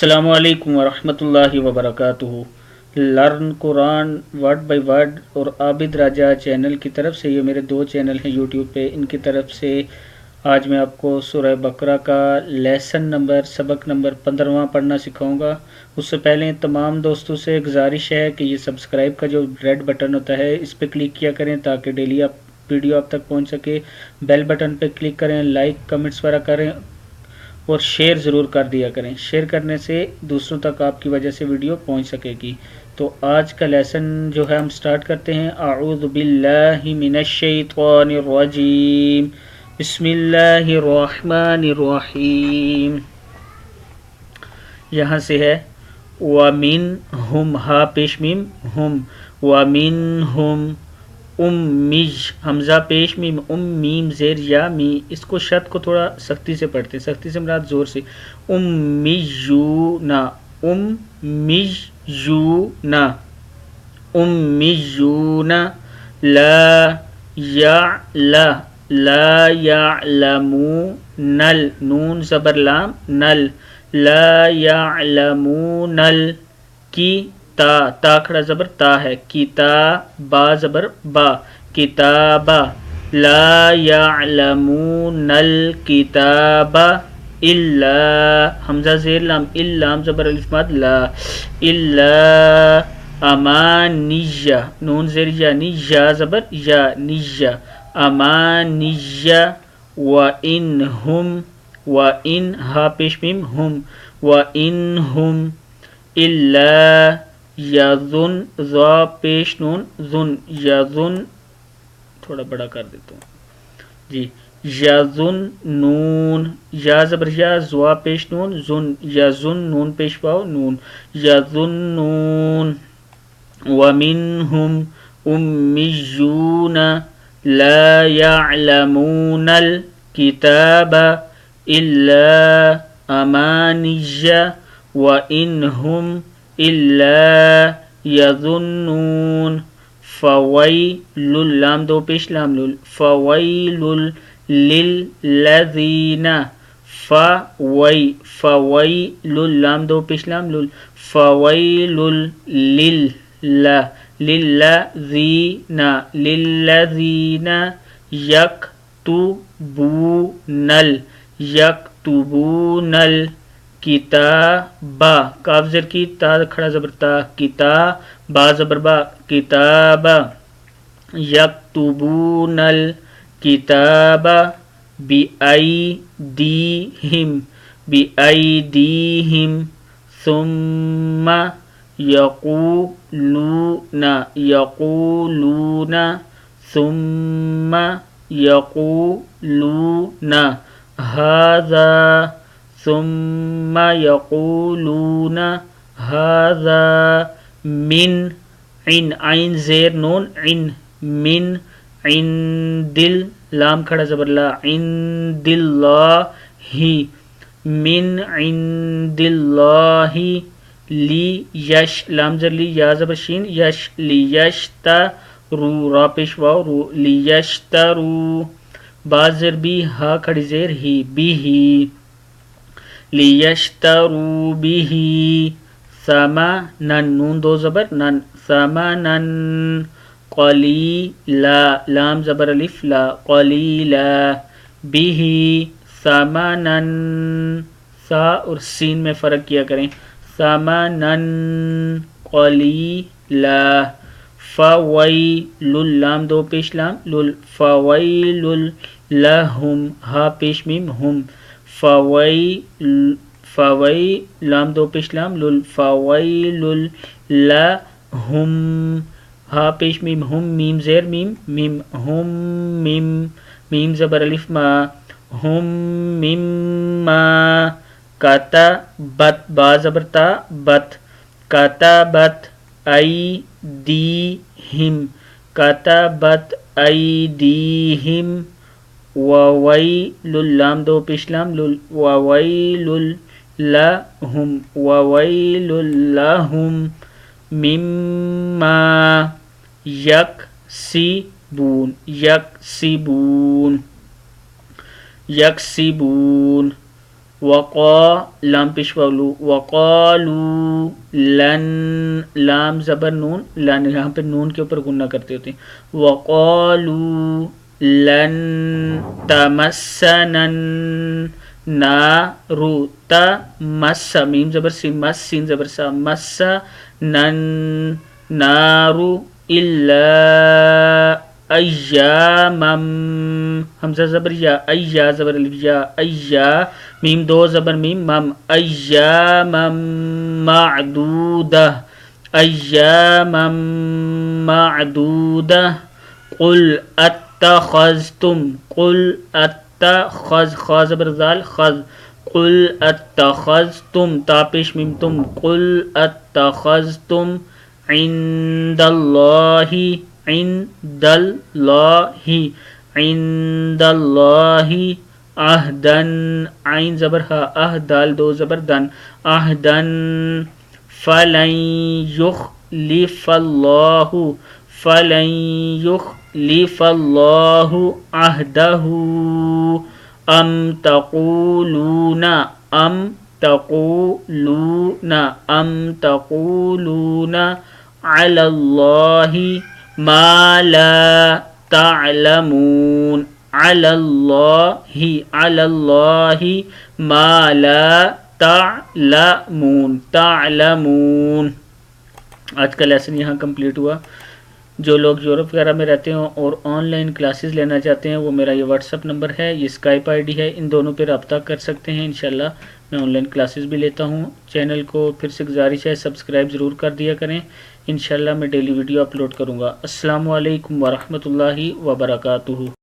السلام علیکم ورحمۃ اللہ وبرکاتہ۔ Learn Quran word by word اور عابد راجہ چینل کی طرف سے، یہ میرے دو چینل ہیں یوٹیوب پہ، ان کی طرف سے آج میں آپ کو سورہ بقرہ کا سبق نمبر 15 پڑھنا سکھاؤں گا۔ اس سے پہلے تمام دوستوں سے گزارش ہے کہ یہ سبسکرائب کا جو ریڈ بٹن ہوتا ہے اس پہ کلک کیا کریں تاکہ ڈیلی ویڈیو آپ تک پہنچ سکے۔ بیل بٹن پہ کلک کریں، لائک کمنٹس وغیرہ کریں اور شیئر ضرور کر دیا کریں۔ شیئر کرنے سے دوسروں تک آپ کی وجہ سے ویڈیو پہنچ سکے گی۔ تو آج کا لیسن جو ہے ہم سٹارٹ کرتے ہیں۔ اعوذ باللہ من الشیطان الرجیم، بسم اللہ الرحمن الرحیم۔ یہاں سے ہے وَمِنْهُمْ ہا پیش میم ہم، وَمِنْهُمْ امیج حمزہ پیش میم میم زیر یا می، اس کو شد کو تھوڑا سختی سے پڑھتے ہیں، سختی سے مراد زور سے۔ امیجونا، امیجونا، امیجونا، لا یعلا، لا یعلمون، نون زبر لام نل، لا یعلمون کی تا کھڑا زبر تا ہے، کتابا زبر با، کتابا، لا یعلمون الکتاب الا حمزہ زیر لام لام زبر الف مد لا، الا امانیہ، نون زیر یا نیہ زبر یا نیہ، امانیہ، وَإِنْهُمْ وَإِنْ ہا پیش میم ہم، وَإِنْهُمْ إِلَّا یظن ذا پیش نون ظن، یظن تھوڑا بڑا کر دیتا ہوں جی، یظن نون یا زبر یا زوا پیش نون ظن، یظن نون پیش واو نون، یظنون۔ وَمِنْهُمْ أُمِّيُّونَ لَا يَعْلَمُونَ الْكِتَابَ إِلَّا أَمَانِيَّ وَإِنْهُمْ إِلَّا يَظُنُّونَ۔ فَوَيْلٌ لام دو پیش لام لل، فَوَيْلٌ لِلَّذِينَ، فَوَيْلٌ لام دو پیش لام لل، فَوَيْلٌ لِلَّذِينَ یکتبون الکتاب، کاف زر کی تا کھڑا زبر تا، کتاب با زبر با، کتاب، یکتبون الکتاب بِأَیْدِیہم ثم یقولون ثم یقولون هذا ثم یقولون هذا من عین زیر نون عین، من عند لام کھڑا زبر لا، عند اللہ، من عند اللہ، لی یش لام زر لی یا زبر شین یش، لیشترو را پیش واو رو، لیشترو، با زر بی ہا کھڑی زیر ہی، بھی، لیشترو بھی، ثمنا نون دو زبر نن، ثمنا قلیلا لام زبر الف لا، قلیلا، بھی ثمنا، سا اور سین میں فرق کیا کریں، ثمنا قلیلا۔ فویل لام دو پیش لام لل، فویل لہم ہا پیش میم ہم، فویل لام دو پیش لام لل، فویل لہم ہا پیش میم ہم میم زیر میم میم، ہم میم زبر الف ما، ہم مما کتبت با زبر تا بت، کتبت ایدیہم، کتبت ایدیہم، وویل لام دو پیش لام لل، وویل لہم، وویل لہم مما یکسبون، یکسبون، یکسبون۔ وقا لام پیشواولو وقالو لن لام زبر نون لن یہاں پہ نون کے اوپر غنہ کرتے ہوتے ہیں وقالو لن تمسنا نارو تمس میم زبر سی مس سین زبر سا مس نن نارو الا ایامم حمزہ زبر یا ایا زبر الف یا ایا میم دو زبر میم مم ایامم معدودہ ایامم معدودہ قل اتخذتم قل اتخذ خا زبر ذال خذ قل اتخذتم تا پیش میم تم قل اتخذتم عند اللہ عند اللہ عند اللہ عہدن عین زبر ہا اہدال دو زبر دن عہدن فلن یخلف اللہ فلن یخلف اللہ عہدہ ام تقولون ام تقولون ام تقولون علی اللہ ما لا تعلمون علی اللہ ما لا تعلمون تعلمون۔ آج کا لیسن یہاں کمپلیٹ ہوا۔ جو لوگ یورپ وغیرہ میں رہتے ہوں اور آن لائن کلاسز لینا چاہتے ہیں وہ میرا یہ واٹس اپ نمبر ہے، یہ اسکائپ آئی ڈی ہے، ان دونوں پہ رابطہ کر سکتے ہیں۔ انشاءاللہ میں آن لائن کلاسز بھی لیتا ہوں۔ چینل کو پھر سے گزارش ہے سبسکرائب ضرور کر دیا کریں، انشاءاللہ میں ڈیلی ویڈیو اپلوڈ کروں گا۔ السلام علیکم ورحمۃ اللہ وبرکاتہ۔